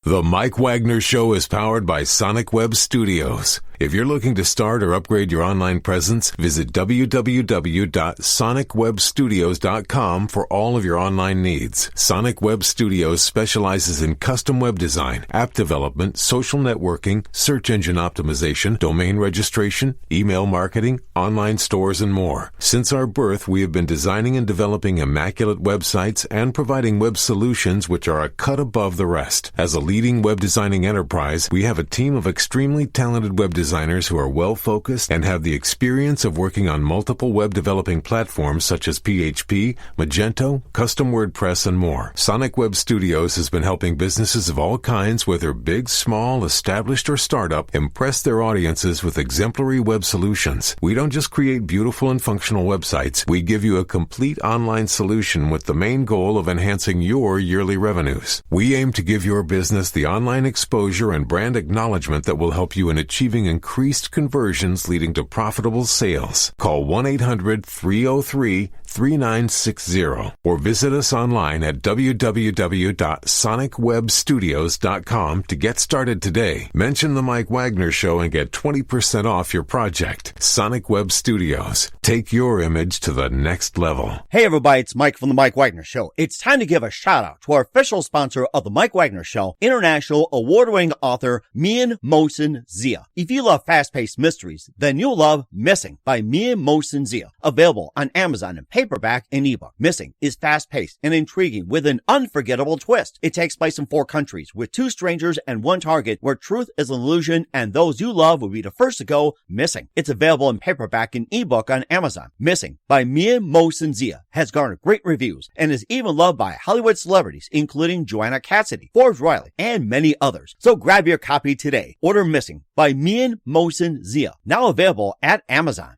The Mike Wagner Show is powered by Sonic Web Studios. If you're looking to start or upgrade your online presence, visit www.sonicwebstudios.com for all of your online needs. Sonic Web Studios specializes in custom web design, app development, social networking, search engine optimization, domain registration, email marketing, online stores, and more. Since our birth, we have been designing and developing immaculate websites and providing web solutions which are a cut above the rest. As a leading web designing enterprise, we have a team of extremely talented web designers who are well-focused and have the experience of working on multiple web developing platforms such as PHP, Magento, custom WordPress, and more. Sonic Web Studios has been helping businesses of all kinds, whether big, small, established, or startup, impress their audiences with exemplary web solutions. We don't just create beautiful and functional websites. We give you a complete online solution with the main goal of enhancing your yearly revenues. We aim to give your business the online exposure and brand acknowledgement that will help you in achieving increased conversions leading to profitable sales. Call 1-800-303-3960 or visit us online at www.sonicwebstudios.com to get started today. Mention the Mike Wagner Show and get 20% off your project. Sonic Web Studios. Take your image to the next level. Hey everybody, it's Mike from the Mike Wagner Show. It's time to give a shout out to our official sponsor of the Mike Wagner Show, international award-winning author Mian Mohsen Zia. If you love fast-paced mysteries, then you'll love Missing by Mian Mohsen Zia. Available on Amazon in paperback and ebook. Missing is fast-paced and intriguing with an unforgettable twist. It takes place in 4 countries with 2 strangers and 1 target where truth is an illusion and those you love will be the first to go missing. It's available in paperback and ebook on Amazon. Missing by Mian Mohsen Zia has garnered great reviews and is even loved by Hollywood celebrities including Joanna Cassidy, Forbes Riley, and many others. So grab your copy today. Order Missing by Mian Mohsen Zia, now available at Amazon.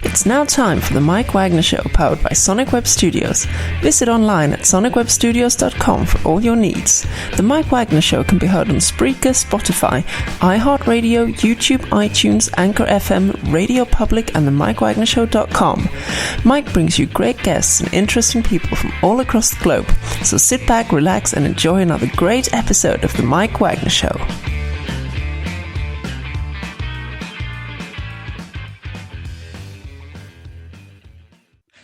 It's now time for the Mike Wagner Show, powered by Sonic Web Studios. Visit online at sonicwebstudios.com for all your needs. The Mike Wagner Show can be heard on Spreaker, Spotify, iHeartradio, YouTube, iTunes, Anchor FM, Radio Public, and the MikeWagnerShow.com. Mike brings you great guests and interesting people from all across the globe. So sit back, relax, and enjoy another great episode of the Mike Wagner Show.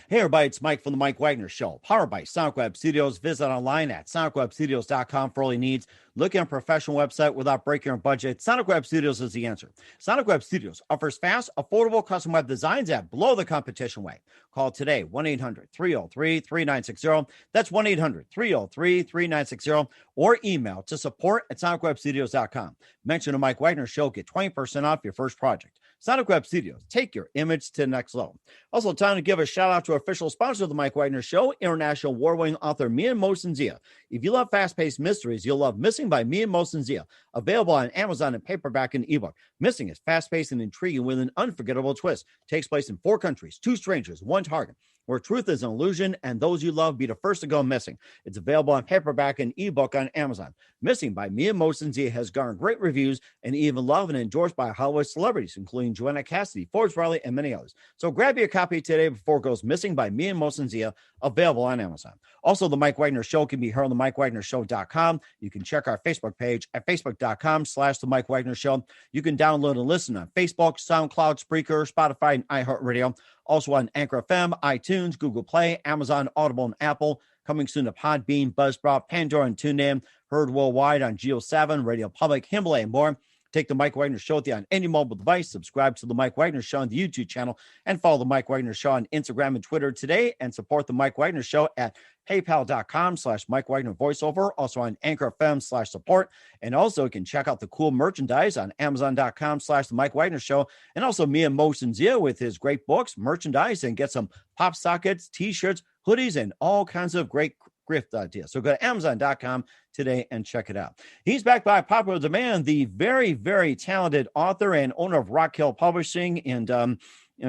Hey everybody, it's Mike from the Mike Wagner Show, powered by Sonic Web Studios. Visit online at sonicwebstudios.com for all your needs. Looking at a professional website without breaking your budget? Sonic Web Studios is the answer. Sonic Web Studios offers fast, affordable custom web designs at below the competition way. Call today, 1-800-303-3960. That's 1-800-303-3960. Or email to support@sonicwebstudios.com. Mention the Mike Wagner Show, get 20% off your first project. Sonic Web Studios, take your image to the next level. Also, time to give a shout out to our official sponsor of the Mike Wagner Show, international award-winning author Mian Mohsen Zia. If you love fast-paced mysteries, you'll love Missing by Mian Mohsen Zia. Available on Amazon in paperback and ebook. Missing is fast-paced and intriguing with an unforgettable twist. Takes place in 4 countries, 2 strangers, 1 target, where truth is an illusion and those you love be the first to go missing. It's available on paperback and ebook on Amazon. Missing by Mian Mohsen Zia has garnered great reviews and even loved and endorsed by Hollywood celebrities, including Joanna Cassidy, Forbes Riley, and many others. So grab your copy today before it goes missing by Mian Mohsen Zia, available on Amazon. Also, the Mike Wagner Show can be heard on the MikeWagnerShow.com. You can check our Facebook page at facebook.com/the Mike Wagner Show. You can download and listen on Facebook, SoundCloud, Spreaker, Spotify, and iHeartRadio. Also on Anchor FM, iTunes, Google Play, Amazon, Audible, and Apple. Coming soon to Podbean, Buzzsprout, Pandora, and TuneIn. Heard worldwide on Geo 7, Radio Public, Himalaya, and more. Take the Mike Wagner Show with you on any mobile device. Subscribe to the Mike Wagner Show on the YouTube channel and follow the Mike Wagner Show on Instagram and Twitter today, and support the Mike Wagner Show at paypal.com/Mike Wagner voiceover, also on Anchor FM/support. And also you can check out the cool merchandise on Amazon.com/the Mike Wagner Show. And also Mian Mohsen Zia with his great books, merchandise, and get some pop sockets, t-shirts, hoodies, and all kinds of great grift ideas. So go to Amazon.com today and check it out. He's back by popular demand, the very, very talented author and owner of Rock Hill Publishing. And of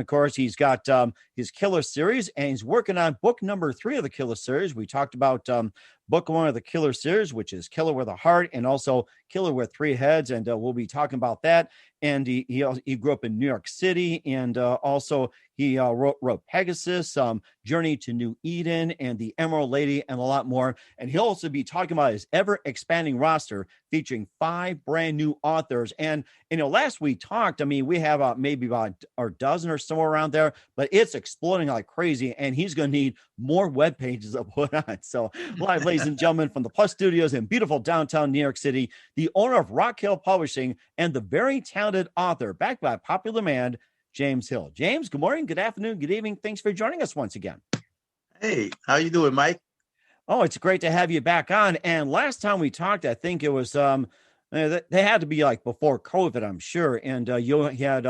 course, he's got his Killer series, and he's working on book number 3 of the Killer series. We talked about book 1 of the Killer series, which is Killer with a Heart, and also Killer with 3 Heads. And we'll be talking about that. And he grew up in New York City, and also He wrote Pegasus, Journey to New Eden, and The Emerald Lady, and a lot more. And he'll also be talking about his ever-expanding roster featuring 5 brand new authors. And, last we talked, we have maybe about a dozen or somewhere around there, but it's exploding like crazy, and he's going to need more web pages to put on. So live, ladies and gentlemen, from the Plus Studios in beautiful downtown New York City, the owner of Rock Hill Publishing and the very talented author, backed by popular demand, James Hill. James, good morning, good afternoon, good evening. Thanks for joining us once again. Hey, how you doing, Mike? Oh, it's great to have you back on. And last time we talked, I think it was they had to be like before COVID, I'm sure. And you had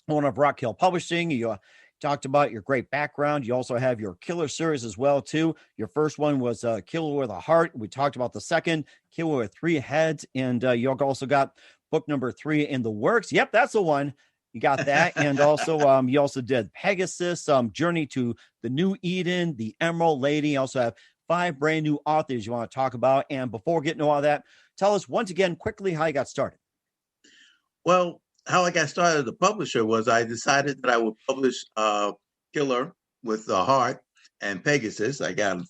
one of Rock Hill Publishing. You talked about your great background. You also have your killer series as well, too. Your first one was Killer with a Heart. We talked about the second, Killer with Three Heads. And you also got book number 3 in the works. Yep, that's the one. You got that. And also, you also did Pegasus, Journey to the New Eden, The Emerald Lady. You also have 5 brand new authors you want to talk about. And before getting to all that, tell us once again quickly how you got started. Well, how I got started as a publisher was I decided that I would publish Killer with a Heart and Pegasus. I got a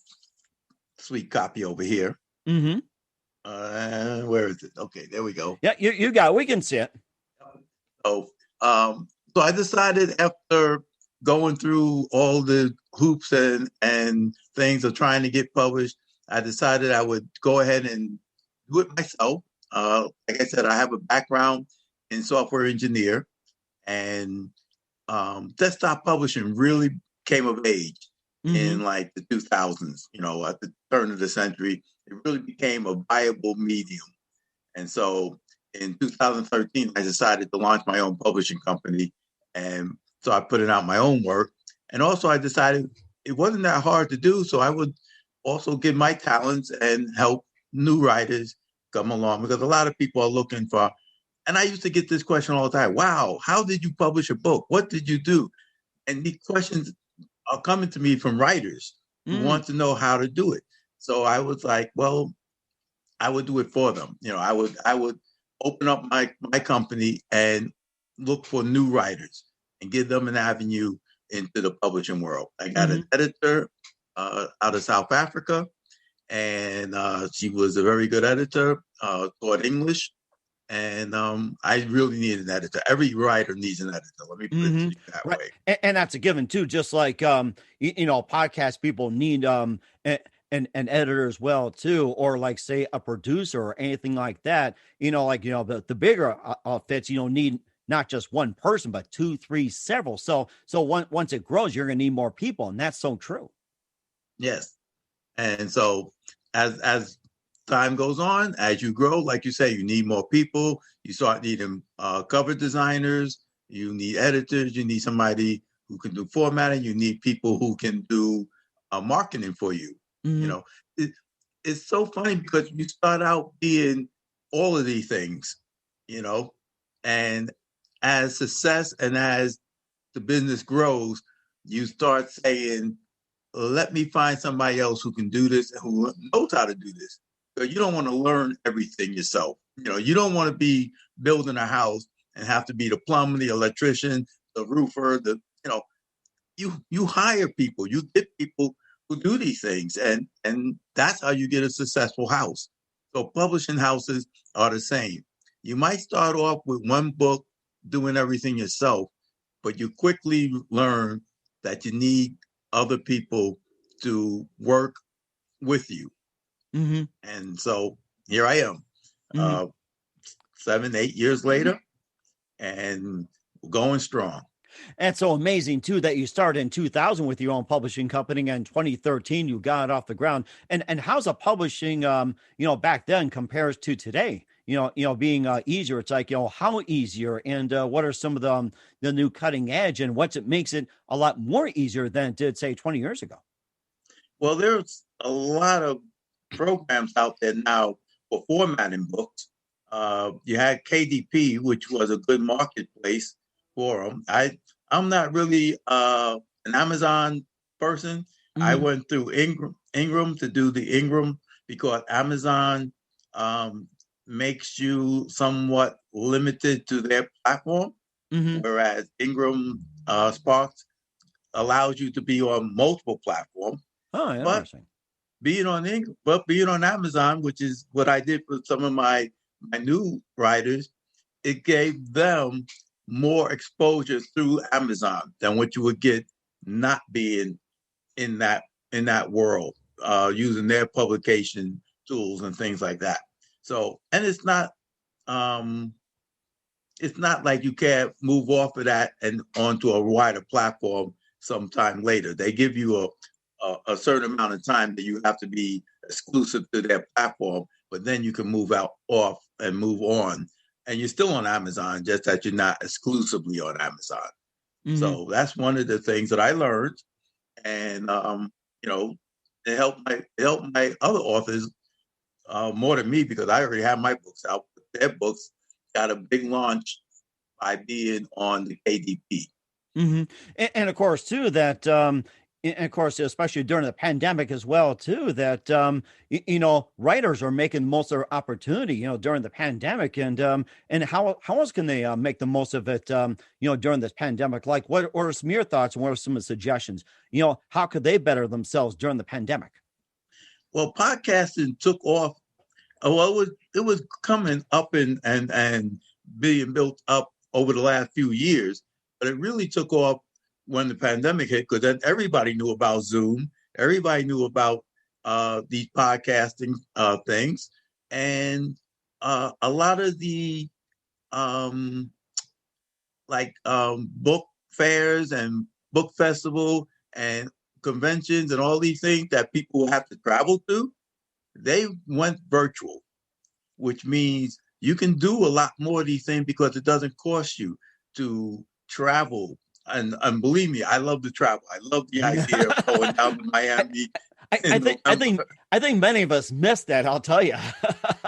sweet copy over here. Mm-hmm. Where is it? Okay, there we go. Yeah, you got it. We can see it. So I decided after going through all the hoops and things of trying to get published, I decided I would go ahead and do it myself. Like I said, I have a background in software engineer, and desktop publishing really came of age in like the 2000s. At the turn of the century, it really became a viable medium. And so in 2013, I decided to launch my own publishing company. And so I put it out my own work. And also I decided it wasn't that hard to do. So I would also give my talents and help new writers come along, because a lot of people are looking for, and I used to get this question all the time. Wow, how did you publish a book? What did you do? And these questions are coming to me from writers who want to know how to do it. So I was like, well, I would do it for them. I would open up my company and look for new writers and give them an avenue into the publishing world. I got an editor out of South Africa, and she was a very good editor, taught English, and I really need an editor. Every writer needs an editor. Let me put it that way. And that's a given too. Just like podcast people need an editor as well too, or like say a producer or anything like that. The bigger outfits, need not just one person, but 2, 3, several. So once it grows, you're going to need more people, and that's so true. Yes, and so as time goes on, as you grow, like you say, you need more people. You start needing cover designers. You need editors. You need somebody who can do formatting. You need people who can do marketing for you. It's so funny because you start out being all of these things, and as success and as the business grows, you start saying, let me find somebody else who can do this and who knows how to do this. So you don't want to learn everything yourself. You don't want to be building a house and have to be the plumber, the electrician, the roofer, you hire people, you get people who do these things, and that's how you get a successful house. So publishing houses are the same. You might start off with one book doing everything yourself, but you quickly learn that you need other people to work with you. And so here I am, 7, 8 years later, and going strong. And so amazing too that you started in 2000 with your own publishing company, and 2013 you got it off the ground. And how's a publishing back then compares to today? Being easier. It's like, how easier, and what are some of the new cutting edge, and what makes it a lot more easier than it did, say, 20 years ago? Well, there's a lot of programs out there now for formatting books. You had KDP, which was a good marketplace for them. I'm not really an Amazon person. I went through Ingram to do the Ingram because Amazon makes you somewhat limited to their platform, whereas Ingram Sparks allows you to be on multiple platforms. Oh, interesting. Being on Amazon, which is what I did for some of my new writers, it gave them more exposure through Amazon than what you would get not being in that world, using their publication tools and things like that. So, and it's not like you can't move off of that and onto a wider platform sometime later. They give you a certain amount of time that you have to be exclusive to their platform, but then you can move off and move on. And you're still on Amazon, just that you're not exclusively on Amazon. Mm-hmm. So that's one of the things that I learned. And, it helped my other authors more than me, because I already have my books out. But their books got a big launch by being on the KDP. Mm-hmm. And of course, too, that, and of course, especially during the pandemic as well, too, that, writers are making most of their opportunity, during the pandemic. And how else can they make the most of it, during this pandemic? Like, what are some of your thoughts and what are some of the suggestions? How could they better themselves during the pandemic? Well, podcasting took off. Well, it was coming up and being built up over the last few years, but it really took off when the pandemic hit, because then everybody knew about Zoom. Everybody knew about these podcasting things. And a lot of the book fairs and book festival and conventions and all these things that people have to travel to, they went virtual, which means you can do a lot more of these things because it doesn't cost you to travel. And believe me, I love to travel. I love the idea of going down to Miami. I think many of us miss that. I'll tell you.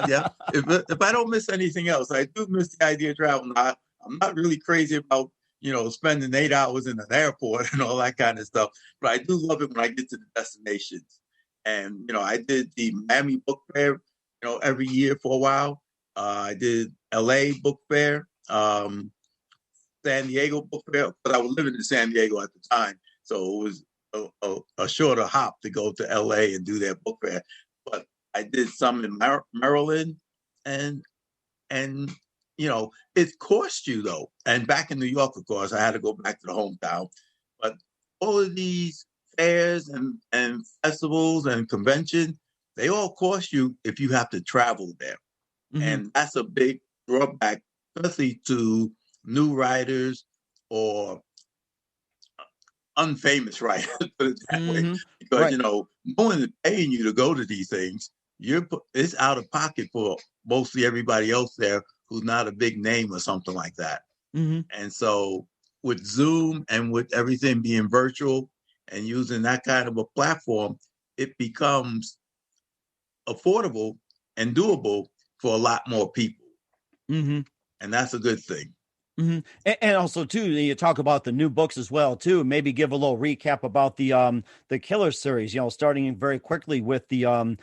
Yeah, if I don't miss anything else, I do miss the idea of traveling. I'm not really crazy about spending 8 hours in an airport and all that kind of stuff, but I do love it when I get to the destinations. And I did the Miami Book Fair, every year for a while. I did LA Book Fair. San Diego Book Fair, but I was living in San Diego at the time, so it was a shorter hop to go to LA and do their book fair. But I did some in Maryland, and it cost you though. And back in New York, of course, I had to go back to the hometown. But all of these fairs and festivals and conventions, they all cost you if you have to travel there, and that's a big drawback, especially to new writers or unfamous writers, put it that way. Because, right. No one is paying you to go to these things. It's out of pocket for mostly everybody else there who's not a big name or something like that. And so with Zoom and with everything being virtual and using that kind of a platform, it becomes affordable and doable for a lot more people. And that's a good thing. And also too, you talk about the new books as well too. Maybe give a little recap about the Killer series. Starting very quickly with the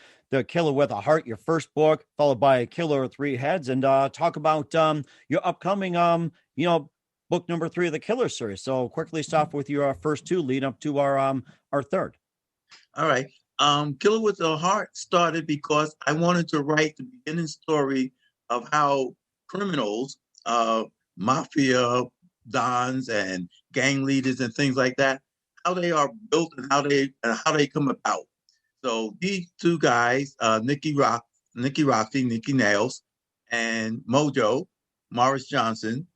Killer with a Heart, your first book, followed by Killer with Three Heads, and talk about your upcoming book number 3 of the Killer series. So quickly stop with your first 2, lead up to our third. All right. Killer with a Heart started because I wanted to write the beginning story of how criminals, mafia dons and gang leaders and things like that, how they are built and how they come about. So these 2 guys, Nicky Nails, and Mojo, Morris Johnson,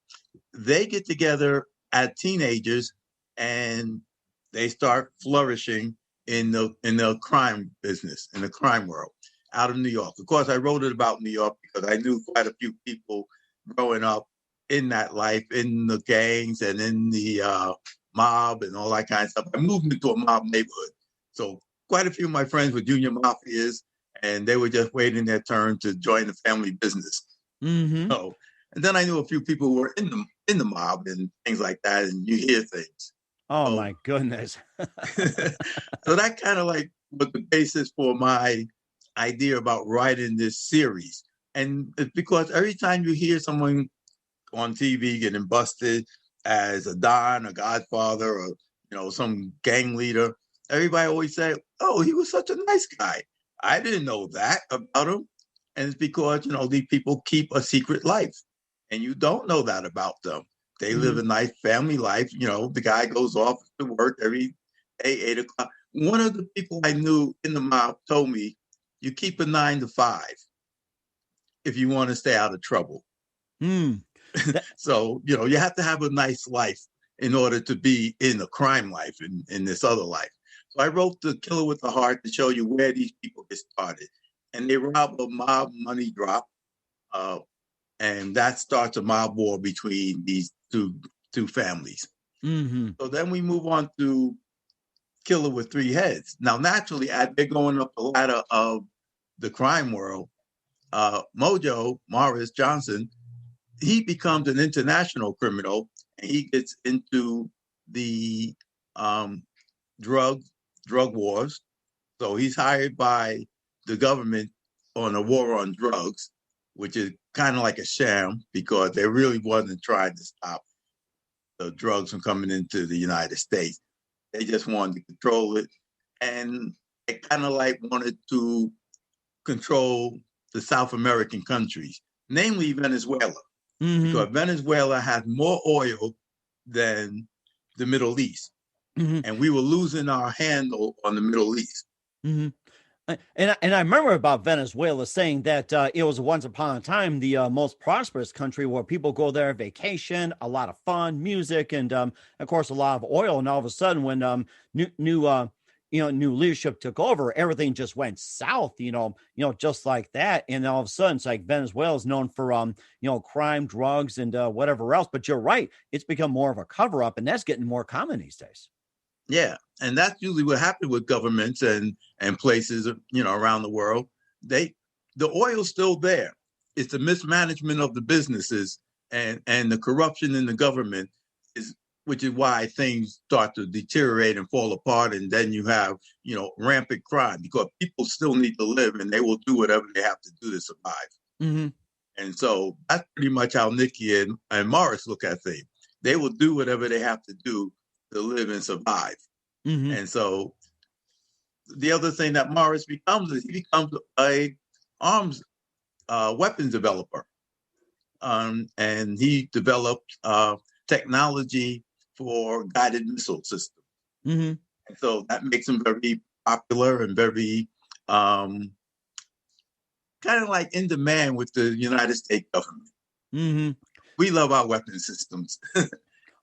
they get together as teenagers and they start flourishing in the crime business, in the crime world out of New York. Of course, I wrote it about New York because I knew quite a few people growing up in that life, in the gangs and in the mob and all that kind of stuff. I moved into a mob neighborhood. So quite a few of my friends were junior mafias, and they were just waiting their turn to join the family business. So, and then I knew a few people who were in the mob and things like that, and you hear things. Oh, my goodness. So that kind of like was the basis for my idea about writing this series. And it's because every time you hear someone on TV getting busted as a Don, a Godfather, or some gang leader. Everybody always said, "Oh, he was such a nice guy." I didn't know that about him, and it's because these people keep a secret life, and you don't know that about them. They live a nice family life. The guy goes off to work every day, 8 o'clock. One of the people I knew in the mob told me, "You keep a 9 to 5 if you want to stay out of trouble." So you have to have a nice life in order to be in the crime life, in this other life. So I wrote The Killer with a Heart to show you where these people get started. And they rob a mob money drop. And that starts a mob war between these two families. So then we move on to Killer with Three Heads. Now, naturally, as they're going up the ladder of the crime world, Mojo, Morris Johnson, he becomes an international criminal, and he gets into the drug wars. So he's hired by the government on a war on drugs, which is kind of like a sham because they really wasn't trying to stop the drugs from coming into the United States. They just wanted to control it. And they kind of like wanted to control the South American countries, namely Venezuela, because Venezuela has more oil than the Middle East. And we were losing our handle on the Middle East. And I remember about Venezuela saying that it was once upon a time the most prosperous country where people go there vacation, a lot of fun, music, and of course a lot of oil. And all of a sudden, when new leadership took over, everything just went south. Just like that. And all of a sudden, it's like Venezuela is known for crime, drugs, and whatever else. But you're right; it's become more of a cover up, and that's getting more common these days. Yeah, and that's usually what happened with governments and places, around the world. The oil's still there. It's the mismanagement of the businesses and the corruption in the government which is why things start to deteriorate and fall apart, and then you have rampant crime because people still need to live and they will do whatever they have to do to survive. And so that's pretty much how Nikki and Morris look at things. They will do whatever they have to do to live and survive. And so the other thing that Morris becomes is he becomes a arms weapons developer. And he developed technology for guided missile systems. And so that makes him very popular and very kind of like in demand with the United States government. We love our weapon systems.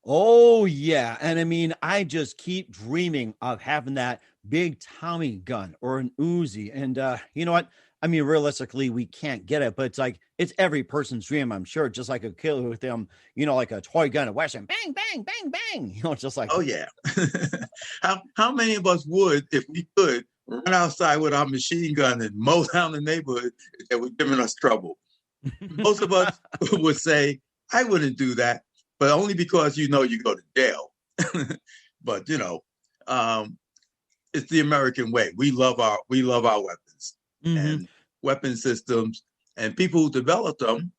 Oh, yeah. And I mean, I just keep dreaming of having that big Tommy gun or an Uzi. And you know what? I mean, realistically, we can't get it, but it's like, it's every person's dream, I'm sure. Just like a killer with them, like a toy gun, a Western, bang, bang, bang, bang. Just like. Oh, yeah. How many of us would, if we could, run outside with our machine gun and mow down the neighborhood that was giving us trouble? Most of us would say, I wouldn't do that. But only because you go to jail. But it's the American way. We love our weapons and weapon systems, and people who developed them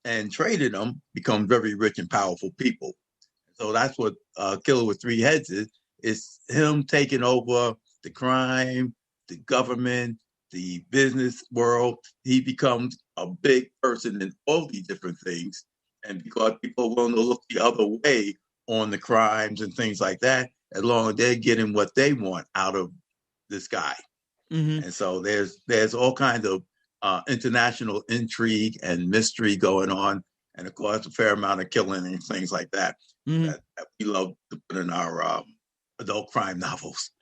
and traded them become very rich and powerful people. So that's what Killer with Three Heads is. It's him taking over the crime, the government, the business world. He becomes a big person in all these different things. And because people are willing to look the other way on the crimes and things like that, as long as they're getting what they want out of this guy. And so there's all kinds of international intrigue and mystery going on. And of course, a fair amount of killing and things like that, that we love to put in our adult crime novels.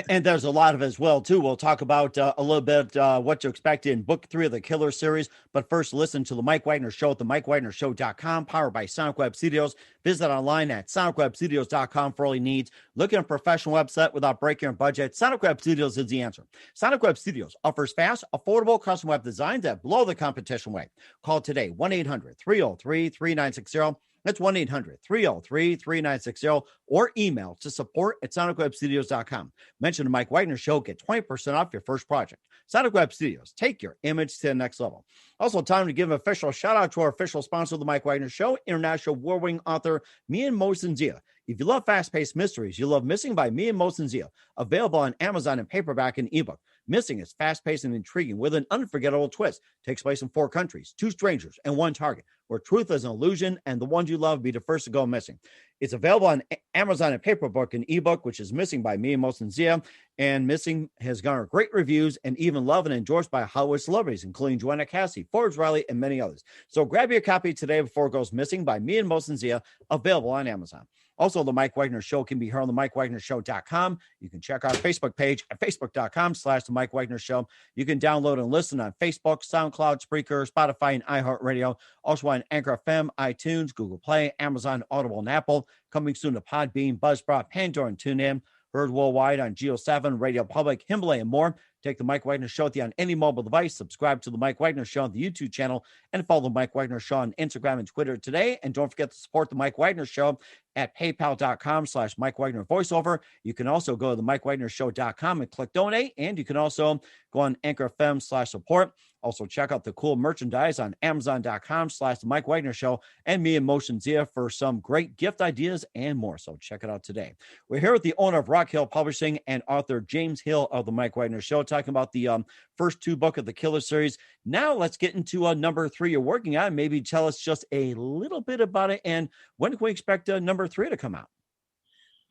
and there's a lot of it as well, too. We'll talk about a little bit what to expect in book 3 of the Killer series. But first, listen to The Mike Wagner Show at themikewagnershow.com, powered by Sonic Web Studios. Visit online at sonicwebstudios.com for all your needs. Looking at a professional website without breaking your budget? Sonic Web Studios is the answer. Sonic Web Studios offers fast, affordable custom web designs that blow the competition away. Call today, 1-800-303-3960. That's 1-800-303-3960, or email to support@sonicwebstudios.com. Mention the Mike Wagner Show, get 20% off your first project. Sonic Web Studios, take your image to the next level. Also, time to give an official shout out to our official sponsor of the Mike Wagner Show, international award-winning author Mian Mosendia. If you love fast-paced mysteries, you love Missing by Me and Mosin Zia, available on Amazon in paperback and ebook. Missing is fast-paced and intriguing with an unforgettable twist. Takes place in 4 countries, 2 strangers, and 1 target, where truth is an illusion and the ones you love be the first to go missing. It's available on Amazon in paperback and ebook, which is Missing by Me and Mosin Zia. And Missing has garnered great reviews and even loved and endorsed by Hollywood celebrities, including Joanna Cassidy, Forbes Riley, and many others. So grab your copy today before it goes missing by Me and Mosin Zia, available on Amazon. Also, The Mike Wagner Show can be heard on the MikeWagnerShow.com. You can check our Facebook page at facebook.com/The Mike Wagner Show. You can download and listen on Facebook, SoundCloud, Spreaker, Spotify, and iHeartRadio. Also on Anchor FM, iTunes, Google Play, Amazon, Audible, and Apple. Coming soon to Podbean, Buzzsprout, Pandora, and TuneIn. Heard worldwide on Geo7, Radio Public, Himalaya, and more. Take the Mike Wagner Show on any mobile device. Subscribe to the Mike Wagner Show on the YouTube channel and follow the Mike Wagner Show on Instagram and Twitter today. And don't forget to support the Mike Wagner Show at paypal.com/Mike Wagner voiceover. You can also go to the MikeWagnerShow.com and click donate. And you can also go on Anchor FM/support. Also check out the cool merchandise on Amazon.com/the Mike Wagner Show and me and Mosin Zia for some great gift ideas and more. So check it out today. We're here with the owner of Rockhill Publishing and author James Hill of the Mike Wagner Show, talking about the first 2 books of the Killer series. Now let's get into number 3 you're working on. Maybe tell us just a little bit about it, and when can we expect number 3 to come out?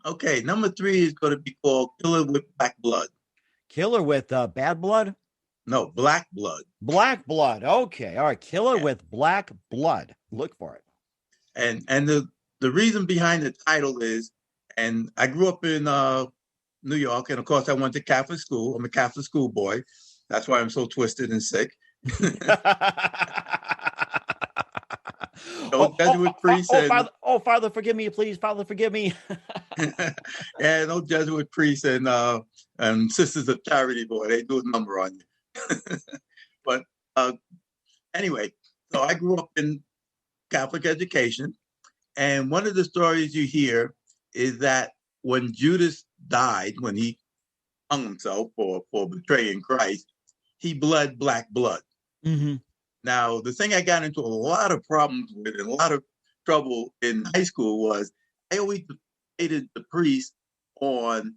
Okay, number 3 is going to be called Killer with Black Blood. Killer with bad blood? No, Black Blood. Black blood. Okay. All right. Killer with black blood. Look for it. And the reason behind the title is, and I grew up in New York, and of course I went to Catholic school. I'm a Catholic school boy. That's why I'm so twisted and sick. Jesuit priest Father, forgive me, please. Father, forgive me. Yeah, no Jesuit priests and Sisters of Charity, boy, they do a number on you. But anyway, so I grew up in Catholic education, and one of the stories you hear is that when Judas died, when he hung himself for betraying Christ, he bled black blood. Mm-hmm. Now, the thing I got into a lot of problems with and a lot of trouble in high school was I always debated the priest on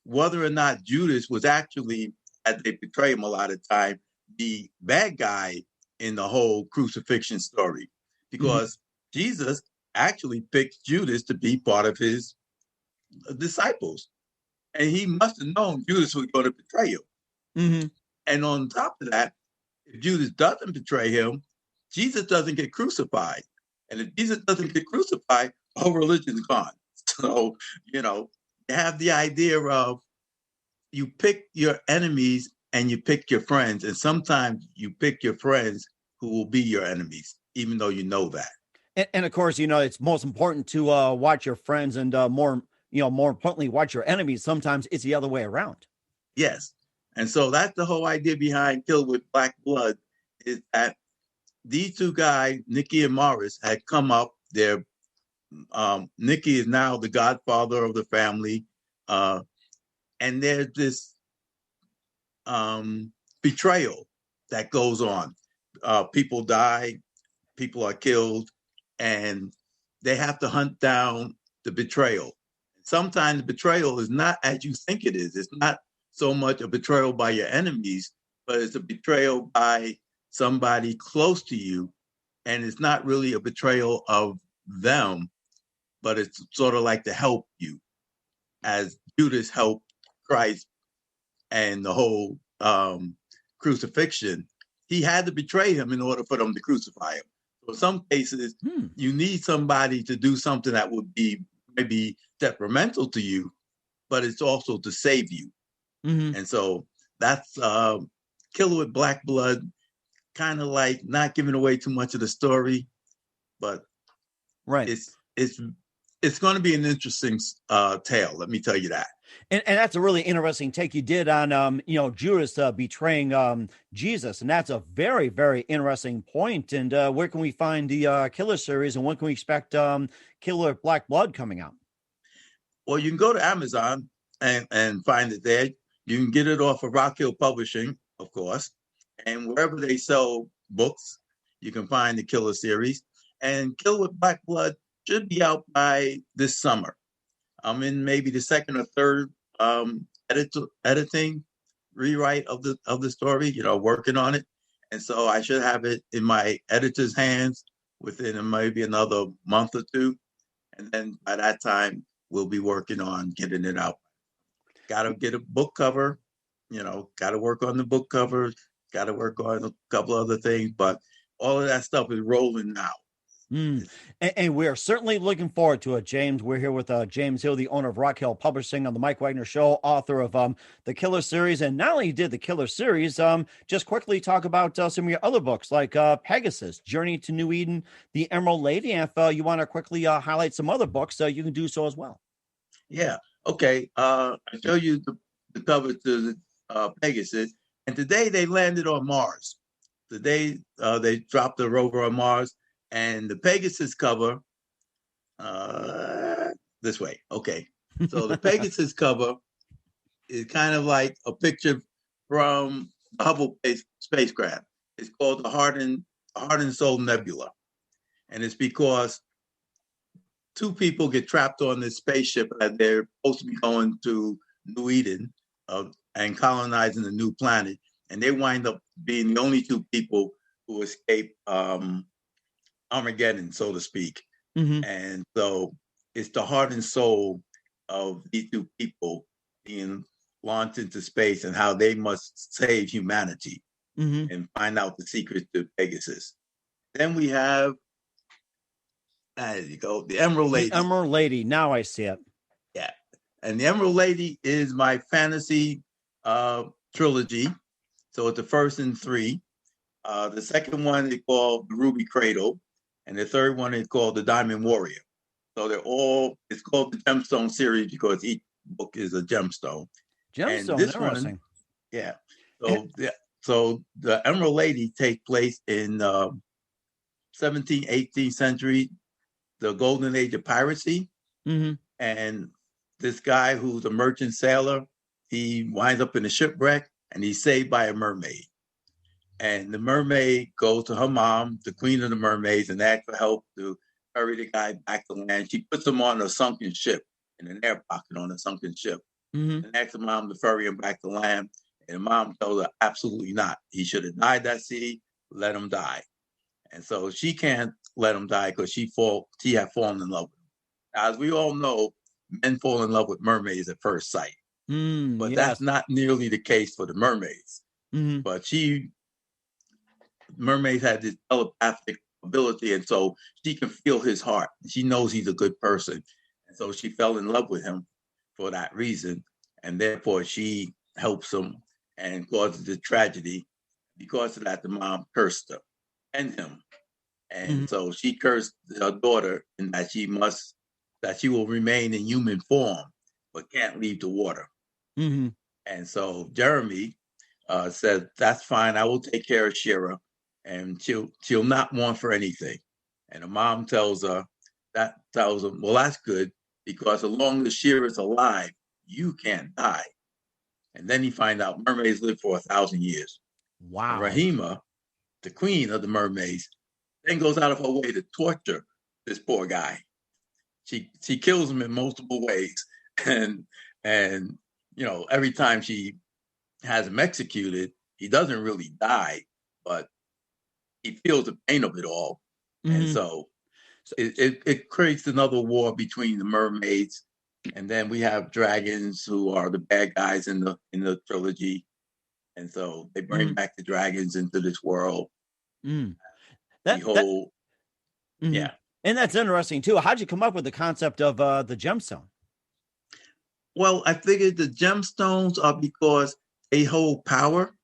whether or not Judas was actually, as they portray him a lot of time, the bad guy in the whole crucifixion story. Because Jesus actually picked Judas to be part of his disciples. And he must have known Judas was going to betray him. Mm-hmm. And on top of that, if Judas doesn't betray him, Jesus doesn't get crucified. And if Jesus doesn't get crucified, whole religion's gone. So, you have the idea of you pick your enemies and you pick your friends. And sometimes you pick your friends who will be your enemies, even though you know that. And of course, it's most important to watch your friends and more importantly, watch your enemies. Sometimes it's the other way around. Yes. And so that's the whole idea behind Kill with Black Blood, is that these 2 guys, Nicky and Morris, had come up. Nicky is now the godfather of the family. And there's this betrayal that goes on. People die, people are killed, and they have to hunt down the betrayal. Sometimes betrayal is not as you think it is. It's not so much a betrayal by your enemies, but it's a betrayal by somebody close to you. And it's not really a betrayal of them, but it's sort of like to help you, as Judas helped Christ and the whole crucifixion. He had to betray him in order for them to crucify him. So in some cases, you need somebody to do something that would be maybe detrimental to you, but it's also to save you. Mm-hmm. And so that's Killer with Black Blood, kind of like not giving away too much of the story, but right. It's going to be an interesting tale. Let me tell you that. And that's a really interesting take you did on, Judas betraying Jesus. And that's a very, very interesting point. And where can we find the Killer series, and when can we expect Killer Black Blood coming out? Well, you can go to Amazon and find it there. You can get it off of Rockhill Publishing, of course. And wherever they sell books, you can find the Killer series. And Killer with Black Blood should be out by this summer. I'm in maybe the second or third editing rewrite of the story, working on it. And so I should have it in my editor's hands within maybe another month or two. And then by that time, we'll be working on getting it out. Got to get a book cover, got to work on the book cover, got to work on a couple other things, but all of that stuff is rolling now. And we are certainly looking forward to it, James. We're here with James Hill, the owner of Rock Hill Publishing, on the Mike Wagner Show, author of the Killer series. And not only did the Killer series, just quickly talk about some of your other books like Pegasus, Journey to New Eden, The Emerald Lady. And if you want to quickly highlight some other books, you can do so as well. Yeah. Okay. I show you the cover to the Pegasus, and today they landed on Mars. Today they dropped the rover on Mars. And the Pegasus cover, this way. Okay. So the Pegasus cover is kind of like a picture from the Hubble spacecraft. It's called the Heart and Soul Nebula. And it's because two people get trapped on this spaceship as they're supposed to be going to New Eden and colonizing the new planet. And they wind up being the only two people who escape Armageddon, so to speak. And so it's the heart and soul of these two people being launched into space and how they must save humanity and find out the secret to Pegasus. Then we have, there you go, the Emerald Lady. The Emerald Lady. Now I see it. Yeah. And the Emerald Lady is my fantasy trilogy. So it's the first in three. The second one is called therubycradle. And the third one is called The Diamond Warrior. So it's called the Gemstone series because each book is a gemstone. Gemstone, interesting. Yeah. So the Emerald Lady takes place in 17th, 18th century, the golden age of piracy. And this guy who's a merchant sailor, he winds up in a shipwreck and he's saved by a mermaid. And the mermaid goes to her mom, the queen of the mermaids, and asks for help to carry the guy back to land. She puts him on a sunken ship, in an air pocket on a sunken ship, and asks the mom to ferry him back to land. And the mom tells her, absolutely not. He should have died at sea, let him die. And so she can't let him die because she had fallen in love with him. Now, as we all know, men fall in love with mermaids at first sight. But that's not nearly the case for the mermaids. But mermaids had this telepathic ability, and so she can feel his heart. She knows he's a good person, and so she fell in love with him for that reason, and therefore she helps him and causes the tragedy. Because of that, the mom cursed her and him, and so she cursed her daughter in that she will remain in human form but can't leave the water. And so Jeremy said, "That's fine. I will take care of Shira." And she'll not want for anything. And the mom tells him, well, that's good, because as long as Shira's alive, you can't die. And then he finds out mermaids live for 1,000 years. Wow. And Rahima, the queen of the mermaids, then goes out of her way to torture this poor guy. She kills him in multiple ways. And every time she has him executed, he doesn't really die, but he feels the pain of it all. And so it creates another war between the mermaids. And then we have dragons, who are the bad guys in the trilogy. And so they bring back the dragons into this world. Yeah. And that's interesting too. How'd you come up with the concept of the gemstone? Well, I figured the gemstones are because they hold power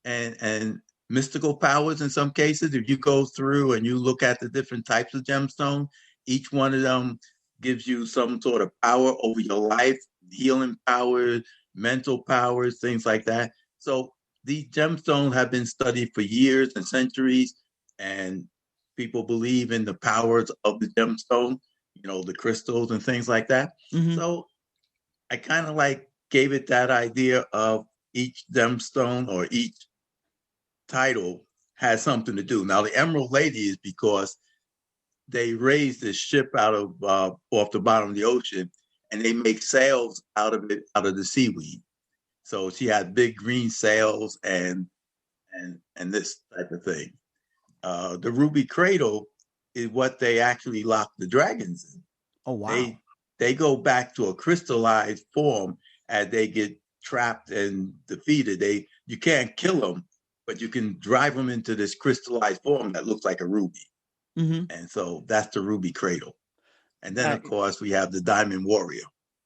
and mystical powers in some cases. If you go through and you look at the different types of gemstones, each one of them gives you some sort of power over your life, healing powers, mental powers, things like that. So these gemstones have been studied for years and centuries, and people believe in the powers of the gemstone, the crystals and things like that. So I kind of gave it that idea of each gemstone or each title has something to do. Now, the Emerald Lady is because they raised this ship out of off the bottom of the ocean, and they make sails out of it, out of the seaweed. So she had big green sails and this type of thing. The ruby cradle is what they actually lock the dragons in. Oh, wow. They go back to a crystallized form as they get trapped and defeated. You can't kill them, but you can drive them into this crystallized form that looks like a ruby. Mm-hmm. And so that's the ruby cradle. And then, of course, we have the diamond warrior.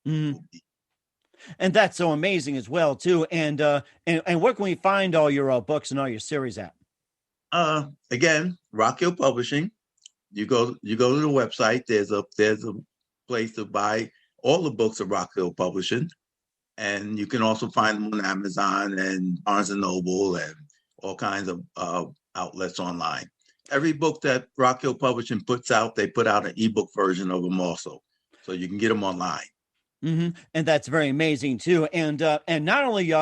Mm-hmm. And that's so amazing as well, too. And where can we find all your books and all your series at? Again, Rock Hill Publishing. You go to the website. There's a place to buy all the books of Rock Hill Publishing, and you can also find them on Amazon and Barnes and Noble and all kinds of outlets online. Every book that Rock Hill Publishing puts out, they put out an ebook version of them also, so you can get them online. Mm-hmm. And that's very amazing too. And not only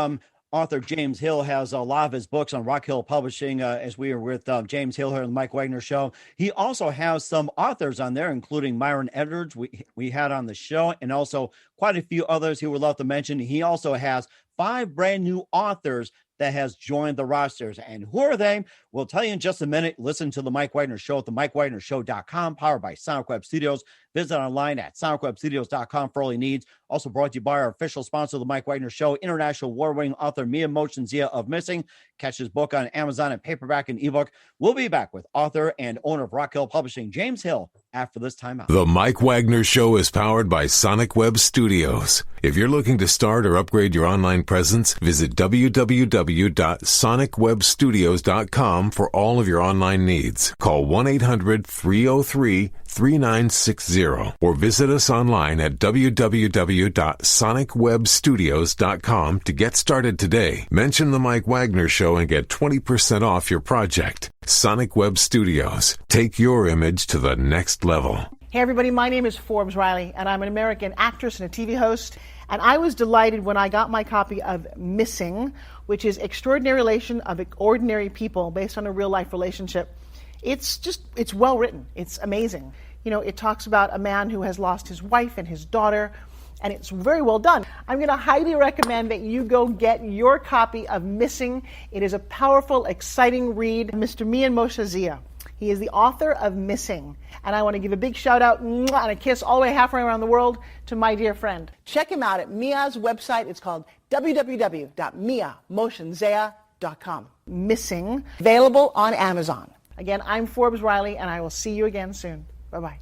author James Hill has a lot of his books on Rock Hill Publishing, as we were with James Hill here on the Mike Wagner Show. He also has some authors on there, including Myron Edwards we had on the show, and also quite a few others he would love to mention. He also has 5 brand new authors that has joined the rosters. And who are they? We'll tell you in just a minute. Listen to the Mike Wagner Show at themikewagnershow.com, powered by Sonic Web Studios. Visit online at sonicwebstudios.com for all your needs. Also brought to you by our official sponsor of the Mike Wagner Show, international award-winning author Mia Moshenzia of Missing. Catch his book on Amazon and paperback and ebook. We'll be back with author and owner of Rock Hill Publishing, James Hill, after this time out. The Mike Wagner Show is powered by Sonic Web Studios. If you're looking to start or upgrade your online presence, visit www.sonicwebstudios.com for all of your online needs. Call 1-800-303-3960 or visit us online at www.sonicwebstudios.com to get started today. Mention the Mike Wagner Show and get 20% off your project. Sonic Web Studios. Take your image to the next level. Hey everybody, my name is Forbes Riley, and I'm an American actress and a TV host. And I was delighted when I got my copy of Missing, which is Extraordinary Relation of Ordinary People based on a real-life relationship. It's well written. It's amazing. You know, it talks about a man who has lost his wife and his daughter, and it's very well done. I'm going to highly recommend that you go get your copy of Missing. It is a powerful, exciting read. Mr. Mia Moshenzia. He is the author of Missing. And I want to give a big shout out and a kiss all the way halfway around the world to my dear friend. Check him out at Mia's website. It's called www.miamoshenzia.com. Missing, available on Amazon. Again, I'm Forbes Riley, and I will see you again soon. Bye-bye.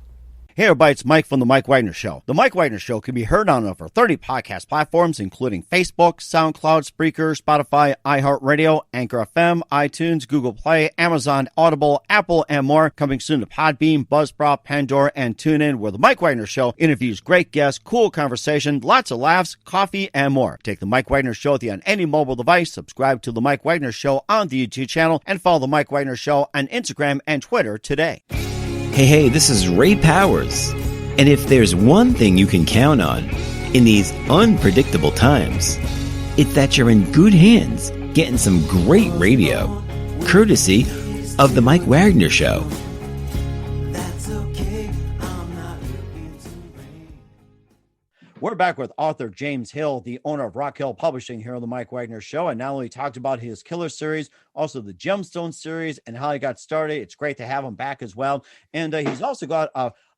Hey everybody, it's Mike from The Mike Wagner Show. The Mike Wagner Show can be heard on over 30 podcast platforms, including Facebook, SoundCloud, Spreaker, Spotify, iHeartRadio, Anchor FM, iTunes, Google Play, Amazon, Audible, Apple, and more. Coming soon to Podbean, Buzzsprout, Pandora, and TuneIn, where The Mike Wagner Show interviews great guests, cool conversation, lots of laughs, coffee, and more. Take The Mike Wagner Show with you on any mobile device. Subscribe to The Mike Wagner Show on the YouTube channel, and follow The Mike Wagner Show on Instagram and Twitter today. Hey, this is Ray Powers. And if there's one thing you can count on in these unpredictable times, it's that you're in good hands getting some great radio, courtesy of The Mike Wagner Show. We're back with author James Hill, the owner of Rock Hill Publishing, here on the Mike Wagner Show. And not only talked about his Killer series, also the Gemstone series and how he got started. It's great to have him back as well. And he's also got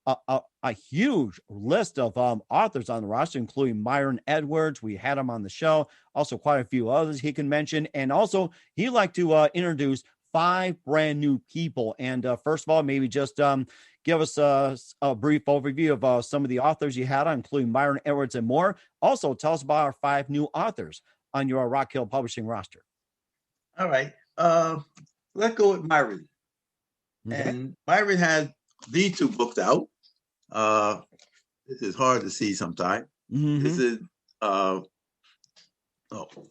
a huge list of authors on the roster, including Myron Edwards. We had him on the show. Also quite a few others he can mention. And also he'd like to introduce 5 brand new people. And first of all, maybe just give us a brief overview of some of the authors you had on, including Myron Edwards and more. Also, tell us about our 5 new authors on your Rock Hill Publishing roster. All right. Let's go with Myron. Okay. And Myron had these 2 books out. This is hard to see sometimes. Mm-hmm. This is,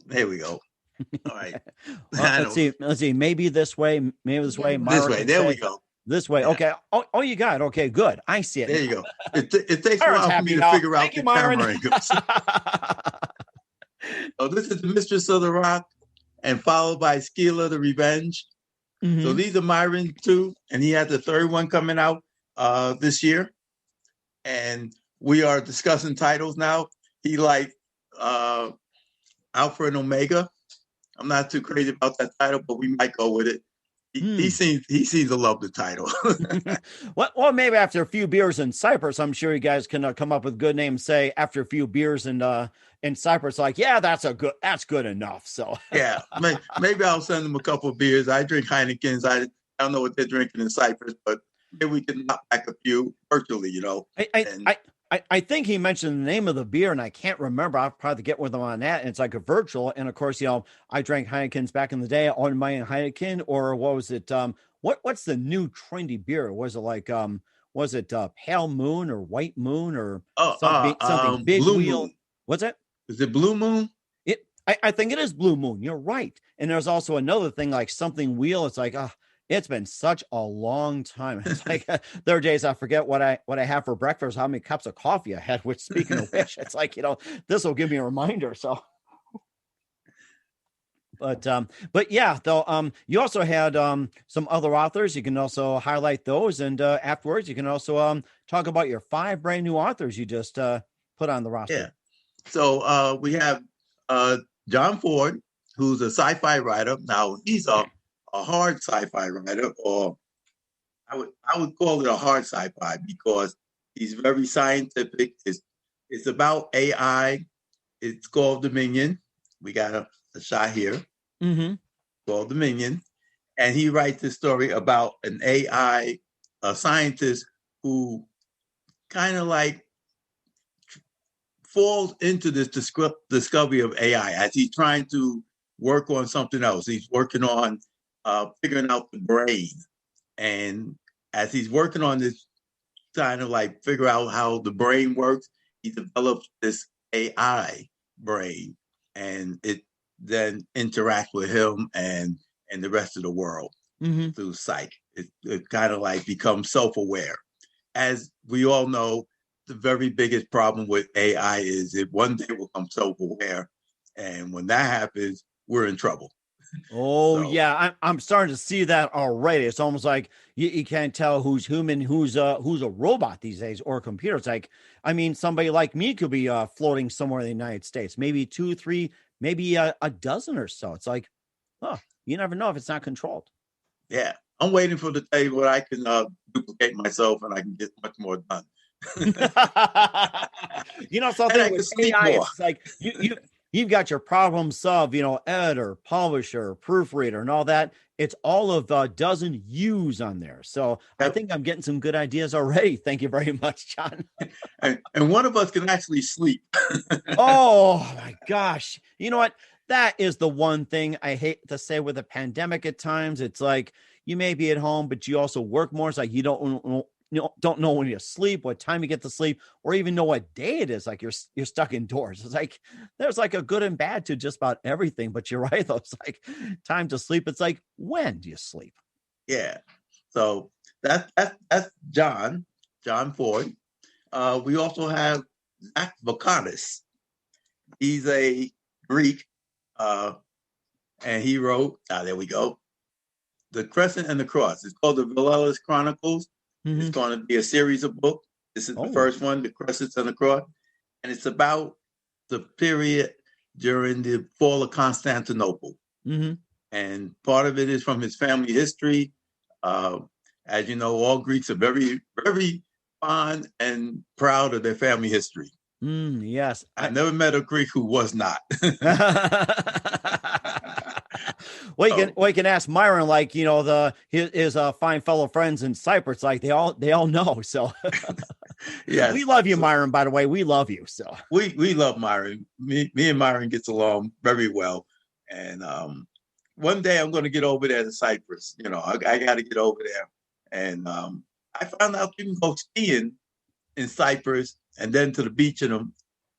there we go. All right. Let's see. Maybe this way. Maybe this way. Myron, this way. There we go. This way. Okay. Oh, you got it. Okay, good. I see it. There you go. It takes a while for me to figure out the camera angles. So this is the Mistress of the Rock, and followed by Skeela the Revenge. Mm-hmm. So these are Myron 2, and he had the 3rd one coming out this year. And we are discussing titles now. He like Alpha and Omega. I'm not too crazy about that title, but we might go with it. He seems to love the title. Well, maybe after a few beers in Cyprus, I'm sure you guys can come up with good names. Say after a few beers in Cyprus, like, yeah, that's good enough. So yeah, maybe I'll send them a couple of beers. I drink Heinekens. I don't know what they're drinking in Cyprus, but maybe we can knock back a few virtually. I think he mentioned the name of the beer, and I can't remember. I'll probably get with him on that. And it's like a virtual. And of course, I drank Heineken's back in the day on my Heineken, or what was it? What's the new trendy beer? Was it like Pale Moon or White Moon or something big Blue wheel? Moon. What's it? Is it Blue Moon? I think it is Blue Moon. You're right. And there's also another thing like something wheel. It's like, it's been such a long time. It's like there are days I forget what I have for breakfast, how many cups of coffee I had, which speaking of which, it's like, this will give me a reminder. So, but yeah, though, you also had some other authors. You can also highlight those. And afterwards, you can also talk about your 5 brand new authors you just put on the roster. Yeah. So we have John Ford, who's a sci-fi writer. Now he's a hard sci-fi writer, or I would call it a hard sci-fi because he's very scientific. It's about AI. It's called Dominion. We got a shot here. Mm-hmm. Called Dominion, and he writes this story about an AI, a scientist who kind of like falls into this discovery of AI as he's trying to work on something else. He's working on figuring out the brain. And as he's working on this, kind of like figure out how the brain works, he develops this AI brain, and it then interacts with him and the rest of the world through psych. It kind of like becomes self-aware. As we all know, the very biggest problem with AI is it one day will become self-aware. And when that happens, we're in trouble. Oh, so, yeah. I'm starting to see that already. It's almost like you can't tell who's human, who's a robot these days, or a computer. It's like, I mean, somebody like me could be floating somewhere in the United States, maybe 2, 3, maybe a dozen or so. It's like, you never know if it's not controlled. Yeah. I'm waiting for the day where I can duplicate myself and I can get much more done. Something with AI, it's like you've got your problem solved, editor, publisher, proofreader, and all that. It's all of a dozen U's on there. So I think I'm getting some good ideas already. Thank you very much, John. and one of us can actually sleep. Oh my gosh. You know what? That is the one thing I hate to say with the pandemic at times. It's like you may be at home, but you also work more. It's like you don't know when you sleep, what time you get to sleep, or even know what day it is. Like you're stuck indoors. It's like there's like a good and bad to just about everything. But you're right, though. It's like time to sleep. It's like, when do you sleep? Yeah. So that's John Ford. We also have Zach Vakanis. He's a Greek, and he wrote. There we go. The Crescent and the Cross. It's called the Villellis Chronicles. It's going to be a series of books. This is the first one, The Crescent and the Cross. And it's about the period during the fall of Constantinople. And part of it is from his family history. As you know, all Greeks are very, very fond and proud of their family history. Yes. I never met a Greek who was not. Well, you can ask Myron, like, his fine fellow friends in Cyprus, like they all know. So yes, we love you, Myron, by the way. We love you. So we love Myron. Me and Myron gets along very well. And one day I'm going to get over there to Cyprus. I got to get over there. And I found out you can go skiing in Cyprus and then to the beach in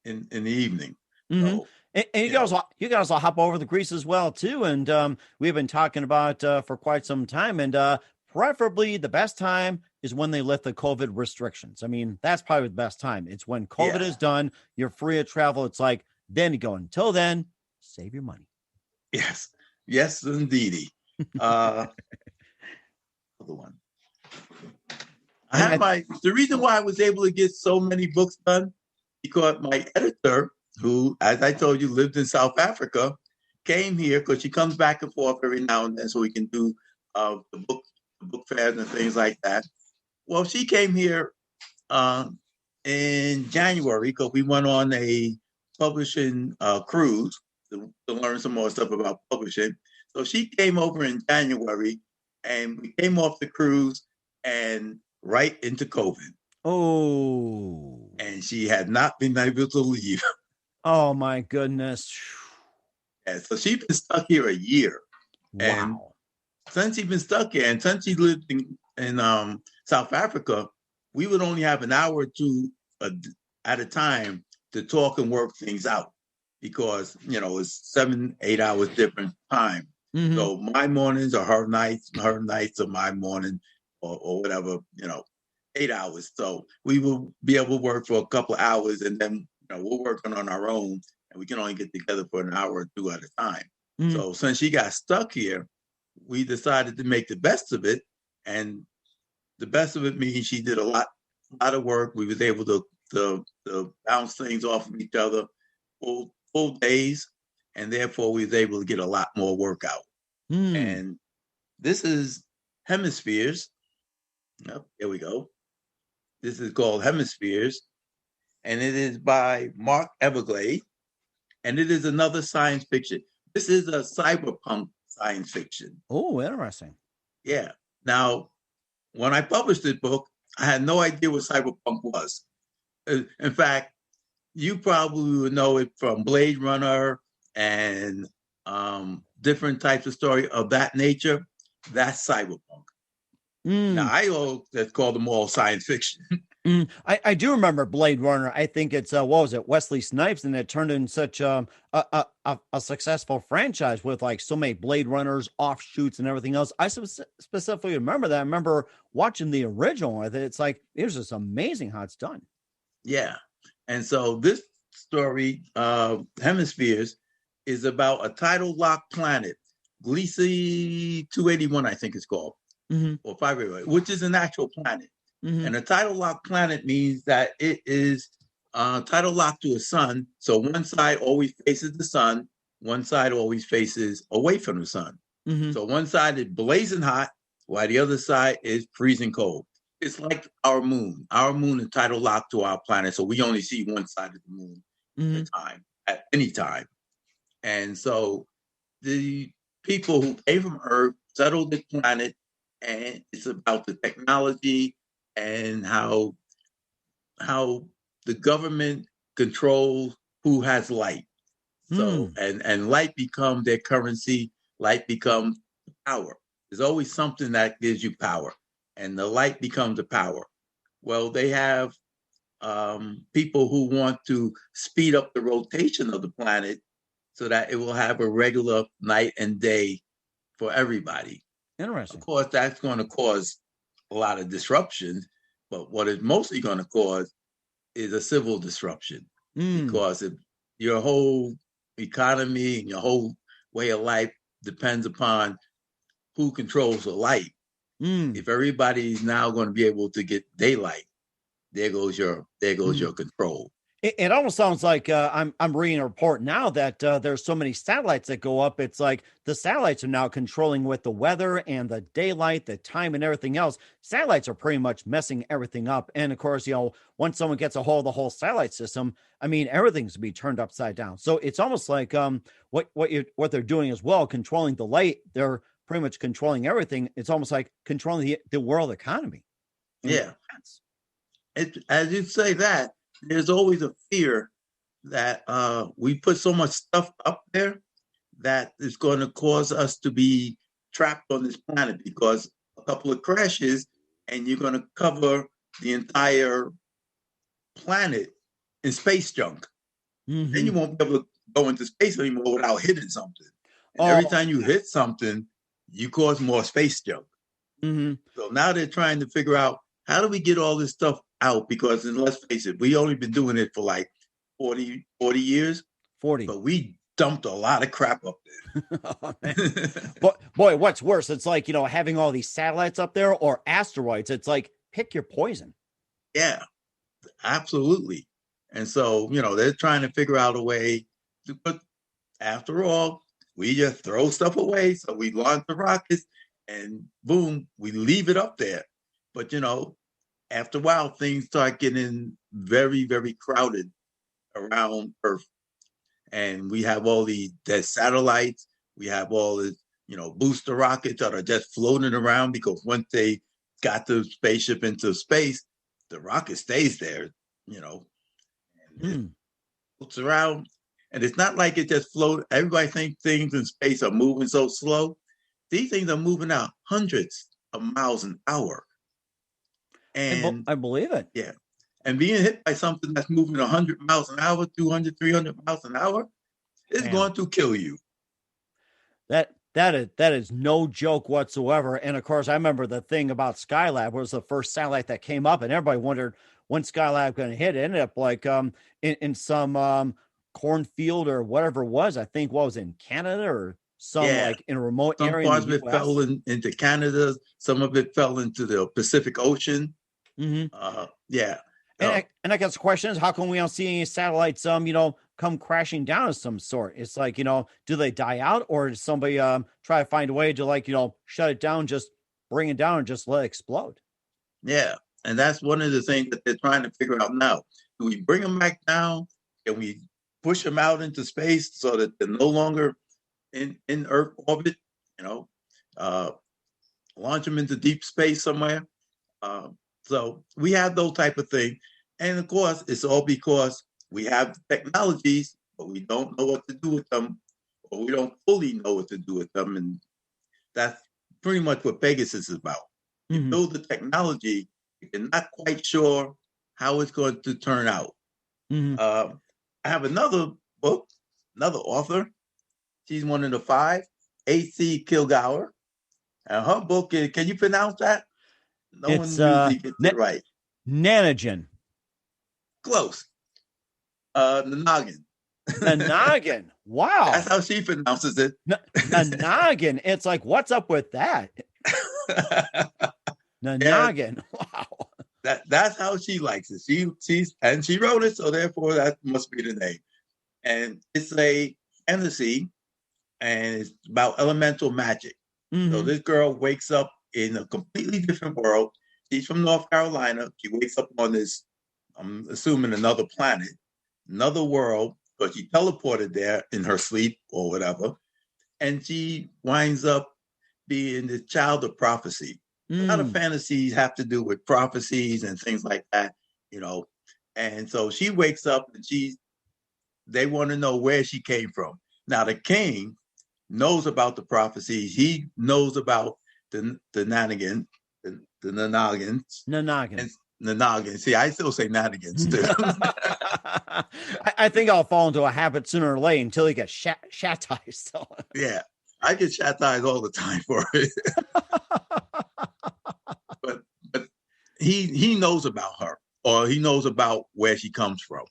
the evening. So, and you guys will hop over the Greece as well too. And we've been talking about for quite some time. And preferably the best time is when they lift the COVID restrictions. I mean, that's probably the best time. It's when COVID is done, you're free to travel. It's like, then you go. Until then, save your money. Yes, indeedy. Other one. The reason why I was able to get so many books done, because my editor, who, as I told you, lived in South Africa, came here because she comes back and forth every now and then so we can do the book fairs and things like that. Well, she came here in January because we went on a publishing cruise to learn some more stuff about publishing. So she came over in January, and we came off the cruise and right into COVID. Oh. And she had not been able to leave. Oh, my goodness. And so she's been stuck here a year. Wow. And since she's been stuck here, and since she lived in South Africa, we would only have an hour or two at a time to talk and work things out because, it's 7-8 hours different time. Mm-hmm. So my mornings are her nights are my morning or whatever, 8 hours. So we will be able to work for a couple of hours and then, we're working on our own and we can only get together for an hour or two at a time. Mm-hmm. So since she got stuck here, we decided to make the best of it. And the best of it means she did a lot of work. We was able to bounce things off of each other full days. And therefore we was able to get a lot more work out. Mm. And this is Hemispheres. Oh, here we go. This is called Hemispheres. And it is by Mark Everglade. And it is another science fiction. This is a cyberpunk science fiction. Oh, interesting. Yeah. Now, when I published this book, I had no idea what cyberpunk was. In fact, you probably would know it from Blade Runner and different types of story of that nature. That's cyberpunk. Mm. Now, I always call them all science fiction. I do remember Blade Runner. I think it's, what was it, Wesley Snipes, and it turned in such a successful franchise with like so many Blade Runners, offshoots, and everything else. I specifically remember that. I remember watching the original with it. It's like, it was just amazing how it's done. Yeah. And so this story, Hemispheres, is about a tidal locked planet, Gliese 281, I think it's called, or 581, which is an actual planet. Mm-hmm. And a tidal locked planet means that it is tidal locked to a sun. So one side always faces the sun, one side always faces away from the sun. Mm-hmm. So one side is blazing hot, while the other side is freezing cold. It's like our moon. Our moon is tidal locked to our planet, so we only see one side of the moon at any time. And so the people who came from Earth settled the planet, and it's about the technology and how the government controls who has light. So and light becomes their currency, light becomes power. There's always something that gives you power, and the light becomes the power. Well, they have people who want to speed up the rotation of the planet so that it will have a regular night and day for everybody. Interesting. Of course, that's going to cause a lot of disruption, but what it's mostly going to cause is a civil disruption, because if your whole economy and your whole way of life depends upon who controls the light. If everybody's now going to be able to get daylight, there goes your control. It almost sounds like I'm reading a report now that there's so many satellites that go up. It's like the satellites are now controlling with the weather and the daylight, the time, and everything else. Satellites are pretty much messing everything up. And of course, once someone gets a hold of the whole satellite system, I mean, everything's to be turned upside down. So it's almost like what they're doing as well, controlling the light. They're pretty much controlling everything. It's almost like controlling the world economy. Yeah. As you say that, there's always a fear that we put so much stuff up there that is going to cause us to be trapped on this planet, because a couple of crashes and you're going to cover the entire planet in space junk. Then you won't be able to go into space anymore without hitting something. And every time you hit something, you cause more space junk. So now they're trying to figure out, how do we get all this stuff out? Because let's face it, we only been doing it for like 40 years. 40. But we dumped a lot of crap up there. Oh, boy, what's worse? It's like, having all these satellites up there, or asteroids. It's like pick your poison. Yeah, absolutely. And so, they're trying to figure out a way to put, after all, we just throw stuff away. So we launch the rockets and boom, we leave it up there. But, after a while, things start getting very, very crowded around Earth. And we have all these satellites. We have all the, booster rockets that are just floating around, because once they got the spaceship into space, the rocket stays there, and it floats around. And it's not like it just floats. Everybody thinks things in space are moving so slow. These things are moving out hundreds of miles an hour. And I believe it. Yeah. And being hit by something that's moving 100 miles an hour, 200, 300 miles an hour, is going to kill you. That is no joke whatsoever. And of course, I remember the thing about Skylab was the first satellite that came up, and everybody wondered when Skylab going to hit. It ended up like in some cornfield or whatever it was. I think what was in Canada or some like in a remote area. Some parts of it fell into Canada. Some of it fell into the Pacific Ocean. Mm-hmm. Yeah. And I guess the question is, how come we don't see any satellites, come crashing down of some sort? It's like, do they die out, or does somebody try to find a way to shut it down, just bring it down and just let it explode? Yeah. And that's one of the things that they're trying to figure out now. Do we bring them back down? Can we push them out into space so that they're no longer in Earth orbit? Launch them into deep space somewhere. So we have those type of things. And of course, it's all because we have technologies, but we don't know what to do with them, or we don't fully know what to do with them. And that's pretty much what Pegasus is about. You build the technology, you're not quite sure how it's going to turn out. I have another book, another author. She's one of the 5, A.C. Kilgour. And her book is, can you pronounce that? No one usually gets it right. Nanogen. Close. Nanogen. Nanogen. Wow. That's how she pronounces it. Nanogen. It's like, what's up with that? Nanogen. Wow. That's how she likes it. She wrote it, so therefore that must be the name. And it's a fantasy, and it's about elemental magic. So this girl wakes up in a completely different world. She's from North Carolina. She wakes up on this, I'm assuming, another planet, another world, but she teleported there in her sleep or whatever. And she winds up being the child of prophecy. A lot of fantasies have to do with prophecies and things like that, And so she wakes up and they want to know where she came from. Now, the king knows about the prophecies. He knows about the Nanogans. See, I still say Nanogans too. I think I'll fall into a habit sooner or later until he gets shatized. So. Yeah, I get shatized all the time for it. but he knows about her, or he knows about where she comes from.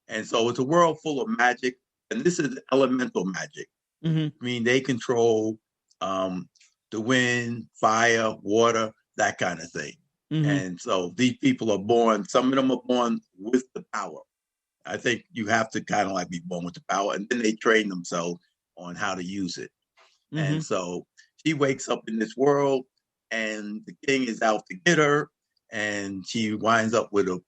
And so it's a world full of magic, and this is elemental magic. I mean, they control the wind, fire, water, that kind of thing. And so these people are born, some of them are born with the power. I think you have to kind of like be born with the power, and then they train themselves on how to use it. And so she wakes up in this world, and the king is out to get her, and she winds up with a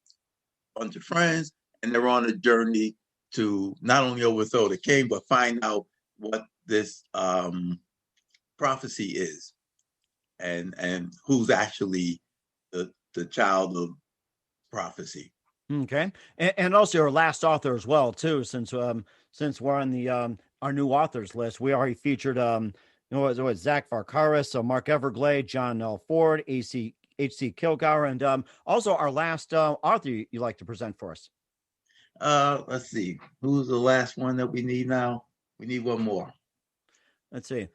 bunch of friends, and they're on a journey to not only overthrow the king, but find out what this prophecy is, and who's actually the child of prophecy. Okay, and also your last author as well too. Since we're on the our new authors list, we already featured Zach Varkaris, Mark Everglade, John L. Ford, H.C. Kilgour, and also our last author you like to present for us. Let's see, who's the last one that we need now? We need one more. Let's see.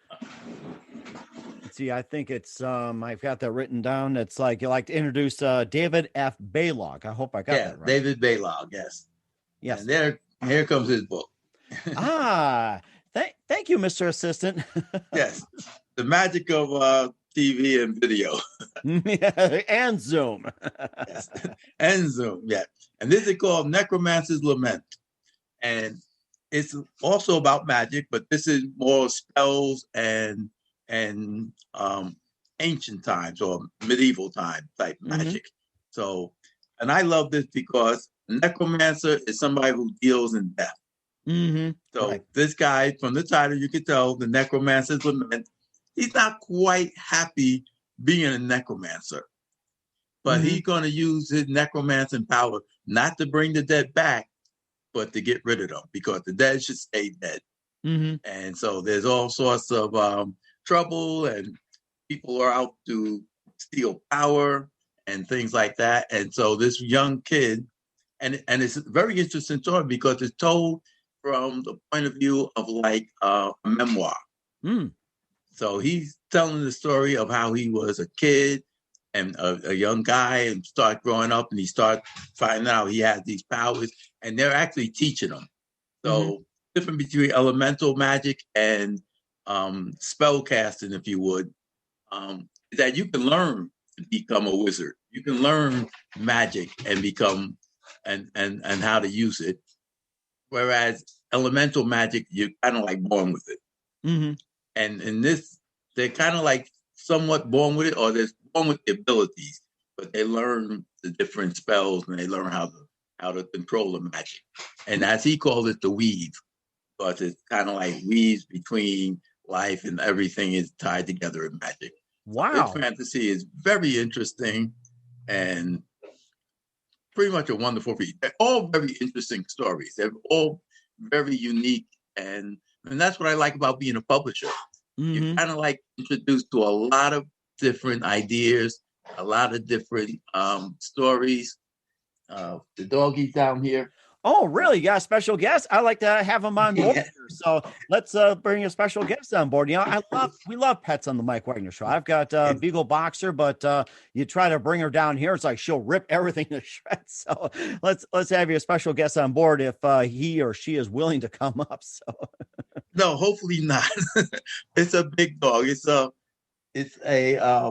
I think it's I've got that written down. It's like you like to introduce David F. Baylog. I hope I got that right. David Baylog, yes. And here comes his book. Thank you, Mr. Assistant. Yes. The magic of TV and video. And Zoom. Yes. And Zoom, yeah. And this is called Necromancer's Lament. And it's also about magic, but this is more spells and ancient times or medieval time type magic. So, and I love this because necromancer is somebody who deals in death. So this guy, from the title, you can tell the Necromancer's Lament, he's not quite happy being a necromancer, but he's going to use his necromancer power not to bring the dead back, but to get rid of them, because the dead should stay dead. And so there's all sorts of trouble, and people are out to steal power and things like that. And so this young kid, and it's a very interesting story because it's told from the point of view of like a memoir. So he's telling the story of how he was a kid and a young guy and start growing up, and he started finding out he had these powers, and they're actually teaching him. So different between elemental magic and spell casting, if you would, that you can learn to become a wizard. You can learn magic and become and how to use it. Whereas elemental magic, you're kind of like born with it. And in this, they're kind of like somewhat born with it, or they're born with the abilities, but they learn the different spells and they learn how to control the magic. And as he called it, the weave, because it's kind of like weaves between life and everything is tied together in magic. Wow. This fantasy is very interesting and pretty much a wonderful read. They're all very interesting stories. They're all very unique, and that's what I like about being a publisher. You're kind of like introduced to a lot of different ideas, a lot of different stories. The doggies down here. Oh, really? You got a special guest? I like to have him on board. So let's bring a special guest on board. You know, we love pets on the Mike Wagner Show. I've got Beagle Boxer, but you try to bring her down here, it's like she'll rip everything to shreds. So let's have you a special guest on board if he or she is willing to come up. So no, hopefully not. It's a big dog. It's a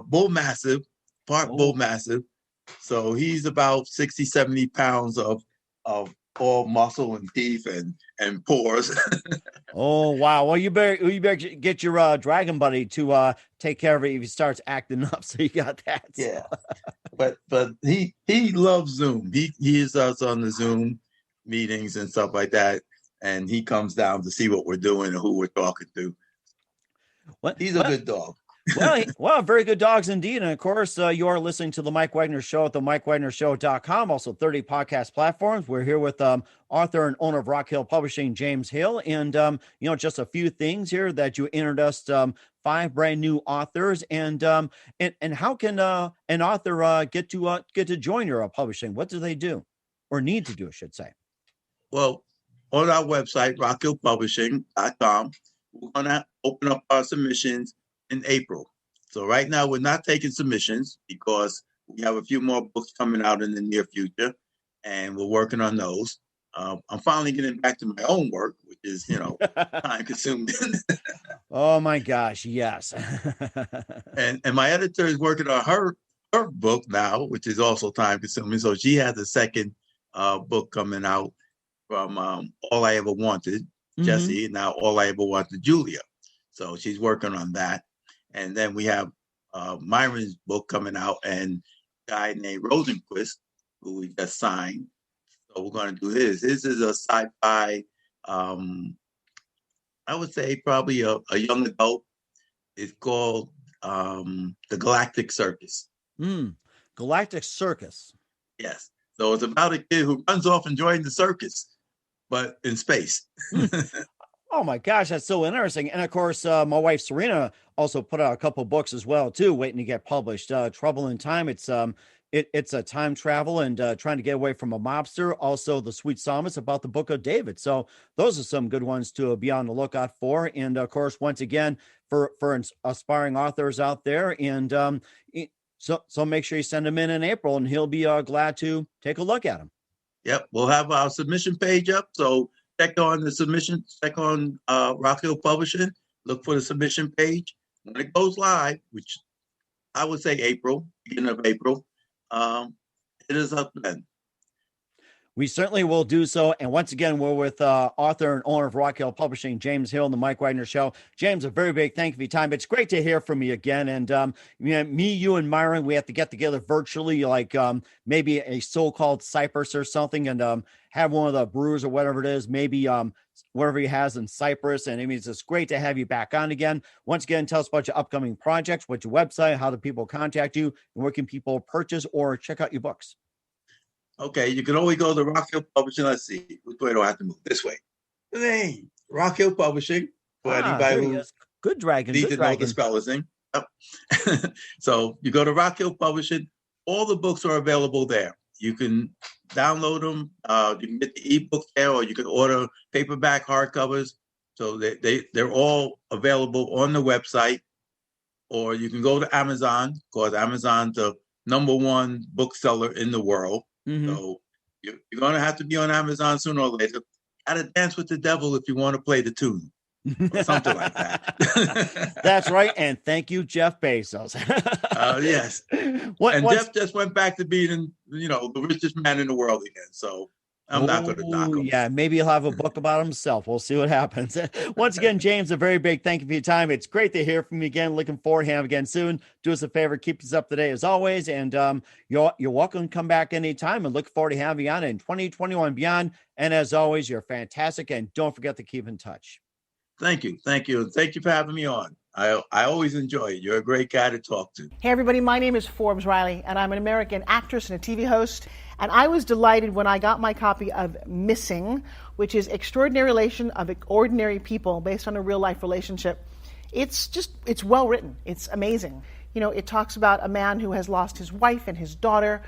bull mastiff, part bull mastiff. So he's about 60, 70 pounds of all muscle and teeth and pores. Oh, wow. Well, you better get your dragon buddy to take care of it if he starts acting up. So you got that. So. Yeah. But he loves Zoom. He is us on the Zoom meetings and stuff like that. And he comes down to see what we're doing and who we're talking to. He's a good dog. Well, very good dogs indeed. And of course, you are listening to the Mike Wagner Show at the MikeWagnerShow.com, also 30 podcast platforms. We're here with author and owner of Rock Hill Publishing, James Hill. And, just a few things here that you introduced 5 brand new authors. And how can an author get to join your publishing? What do they do or need to do, I should say? Well, on our website, rockhillpublishing.com, we're going to open up our submissions in April. So right now we're not taking submissions because we have a few more books coming out in the near future, and we're working on those. I'm finally getting back to my own work, which is, time consuming. Oh my gosh, yes. and my editor is working on her book now, which is also time consuming. So she has a second book coming out from All I Ever Wanted, Jesse, now All I Ever Wanted, Julia. So she's working on that. And then we have Myron's book coming out, and a guy named Rosenquist, who we just signed. So we're going to do his. This is a sci-fi, I would say probably a young adult. It's called The Galactic Circus. Galactic Circus. Yes. So it's about a kid who runs off enjoying the circus, but in space. Oh my gosh, that's so interesting. And of course, my wife Serena also put out a couple books as well too, waiting to get published. Trouble in Time. It's a time travel and trying to get away from a mobster. Also, The Sweet Psalmist, about the Book of David. So those are some good ones to be on the lookout for. And of course, once again, for aspiring authors out there, and so make sure you send them in April, and he'll be glad to take a look at them. Yep, we'll have our submission page up. So check on the submission, check on Rock Hill Publishing, look for the submission page. When it goes live, which I would say April, beginning of April. It is up then. We certainly will do so. And once again, we're with author and owner of Rock Hill Publishing, James Hill, and the Mike Wagner Show. James, a very big thank you for your time. It's great to hear from you again. And me, you, and Myron, we have to get together virtually, like maybe a so-called Cyprus or something, and have one of the brews or whatever it is, maybe whatever he has in Cyprus. And I mean, it's just great to have you back on again. Once again, tell us about your upcoming projects, what's your website, how do people contact you, and where can people purchase or check out your books? Okay, you can always go to Rock Hill Publishing. Let's see, which way do I have to move? This way. The name, Rock Hill Publishing. For anybody who good dragon, needs good to know dragon. the spelling. Yep. So you go to Rock Hill Publishing. All the books are available there. You can download them. You can get the ebook there, or you can order paperback hardcovers. So they're all available on the website. Or you can go to Amazon, because Amazon's the #1 bookseller in the world. Mm-hmm. So you're going to have to be on Amazon sooner or later. Got to dance with the devil if you want to play the tune. Or something like that. That's right. And thank you, Jeff Bezos. Yes. Jeff just went back to being, the richest man in the world again. So I'm not going to knock him. Yeah, maybe he'll have a book about himself. We'll see what happens. Once again, James, a very big thank you for your time. It's great to hear from you again. Looking forward to having you again soon. Do us a favor, keep us up to date as always. And you're welcome to come back anytime, and look forward to having you on in 2021 and beyond. And as always, you're fantastic. And don't forget to keep in touch. Thank you. Thank you. Thank you for having me on. I always enjoy it. You're a great guy to talk to. Hey, everybody. My name is Forbes Riley, and I'm an American actress and a TV host. And I was delighted when I got my copy of Missing, which is Extraordinary Relation of Ordinary People based on a real-life relationship. It's well written. It's amazing. It talks about a man who has lost his wife and his daughter,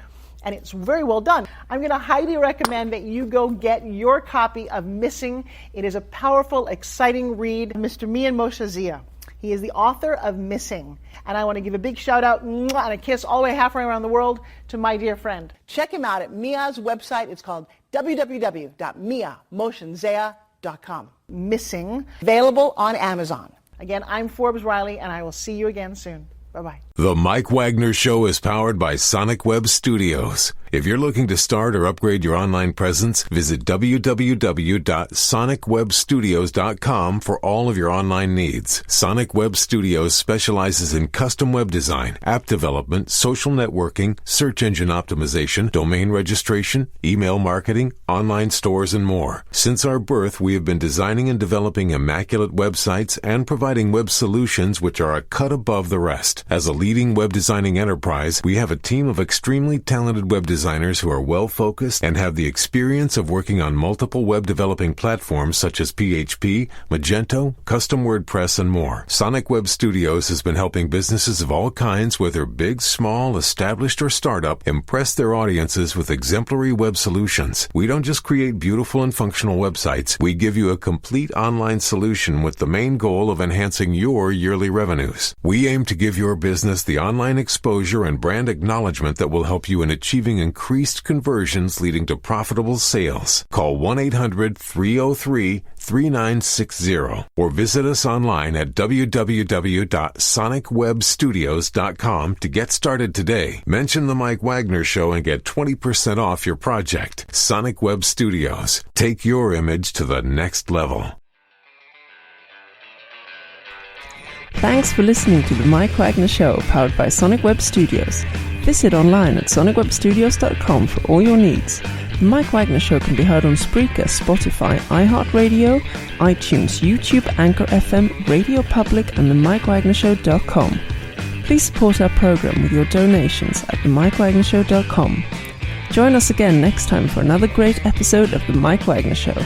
and it's very well done. I'm going to highly recommend that you go get your copy of Missing. It is a powerful, exciting read. Mr. Mian Moshe Zia. He is the author of Missing. And I want to give a big shout out and a kiss all the way halfway around the world to my dear friend. Check him out at Mia's website. It's called www.miamoshenzea.com. Missing, available on Amazon. Again, I'm Forbes Riley, and I will see you again soon. Bye-bye. The Mike Wagner Show is powered by Sonic Web Studios. If you're looking to start or upgrade your online presence, visit www.sonicwebstudios.com for all of your online needs. Sonic Web Studios specializes in custom web design, app development, social networking, search engine optimization, domain registration, email marketing, online stores, and more. Since our birth, we have been designing and developing immaculate websites and providing web solutions which are a cut above the rest. As a leading web designing enterprise, we have a team of extremely talented web designers who are well-focused and have the experience of working on multiple web developing platforms such as PHP, Magento, Custom WordPress, and more. Sonic Web Studios has been helping businesses of all kinds, whether big, small, established, or startup, impress their audiences with exemplary web solutions. We don't just create beautiful and functional websites. We give you a complete online solution with the main goal of enhancing your yearly revenues. We aim to give your business the online exposure and brand acknowledgement that will help you in achieving increased conversions leading to profitable sales. Call 1-800-303-3960 or visit us online at www.sonicwebstudios.com to get started today. Mention the Mike Wagner Show and get 20% off your project. Sonic Web Studios. Take your image to the next level. Thanks for listening to the Mike Wagner Show, powered by Sonic Web Studios. Visit online at sonicwebstudios.com for all your needs. The Mike Wagner Show can be heard on Spreaker, Spotify, iHeartRadio, iTunes, YouTube, Anchor FM, Radio Public, and themikewagnershow.com. Please support our program with your donations at themikewagnershow.com. Join us again next time for another great episode of The Mike Wagner Show.